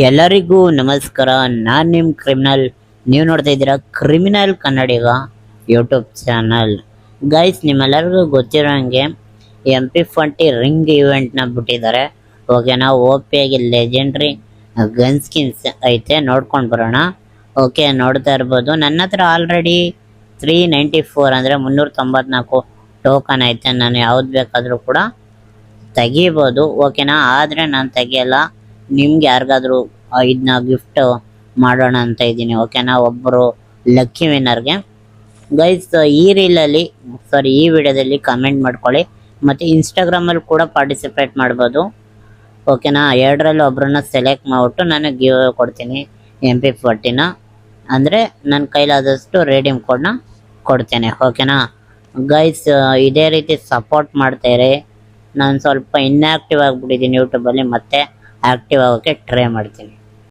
ಎಲ್ಲರಿಗೂ ನಮಸ್ಕಾರ. ನಾನು ನಿಮ್ಮ ಕ್ರಿಮಿನಲ್. ನೀವು ನೋಡ್ತಾ ಇದ್ದೀರಾ ಕ್ರಿಮಿನಲ್ ಕನ್ನಡಿಗ ಯೂಟ್ಯೂಬ್ ಚಾನಲ್. ಗೈಸ್, ನಿಮ್ಮೆಲ್ಲರಿಗೂ ಗೊತ್ತಿರೋ ಹಂಗೆ MP40 ರಿಂಗ್ ಇವೆಂಟ್ನ ಬಿಟ್ಟಿದ್ದಾರೆ. ಓಕೆನಾ, OP ಆಗಿ ಲೆಜೆಂಡ್ರಿ ಗನ್ ಸ್ಕಿನ್ಸ್ ಐತೆ, ನೋಡ್ಕೊಂಡು ಬರೋಣ. ಓಕೆ, ನೋಡ್ತಾ ಇರ್ಬೋದು ನನ್ನ ಹತ್ರ ಆಲ್ರೆಡಿ 394 ಅಂದರೆ 394 ಟೋಕನ್ ಐತೆ. ನಾನು ಯಾವ್ದು ಬೇಕಾದರೂ ಕೂಡ ತೆಗಿಬೋದು. ಓಕೆನಾ, ಆದರೆ ನಾನು ತೆಗಿಯಲ್ಲ. ನಿಮ್ಗೆ ಯಾರಿಗಾದ್ರೂ ಇದನ್ನ ಗಿಫ್ಟ್ ಮಾಡೋಣ ಅಂತ ಇದ್ದೀನಿ. ಓಕೆನಾ, ಒಬ್ಬರು ಲಕ್ಕಿ ವಿನ್ನರ್ಗೆ. ಗೈಸ್, ಈ ಈ ವಿಡಿಯೋದಲ್ಲಿ ಕಮೆಂಟ್ ಮಾಡ್ಕೊಳ್ಳಿ. ಮತ್ತು ಇನ್ಸ್ಟಾಗ್ರಾಮಲ್ಲಿ ಕೂಡ ಪಾರ್ಟಿಸಿಪೇಟ್ ಮಾಡ್ಬೋದು. ಓಕೆನಾ, ಎರಡರಲ್ಲಿ ಒಬ್ಬರನ್ನ ಸೆಲೆಕ್ಟ್ ಮಾಡಿಬಿಟ್ಟು ನಾನು ಗಿವ್ ಕೊಡ್ತೀನಿ MP40ನ. ಅಂದರೆ ನನ್ನ ಕೈಲಾದಷ್ಟು ರೆಡೀಮ್ ಕೋಡ್ನ ಕೊಡ್ತೇನೆ. ಓಕೆನಾ ಗೈಸ್, ಇದೇ ರೀತಿ ಸಪೋರ್ಟ್ ಮಾಡ್ತಾಯಿರಿ. ನಾನು ಸ್ವಲ್ಪ ಇನ್ಆ್ಯಕ್ಟಿವ್ ಆಗಿಬಿಟ್ಟಿದ್ದೀನಿ ಯೂಟ್ಯೂಬಲ್ಲಿ, ಮತ್ತೆ ಆ್ಯಕ್ಟಿವ್ ಆಗೋಕ್ಕೆ ಟ್ರೈ ಮಾಡ್ತೀನಿ.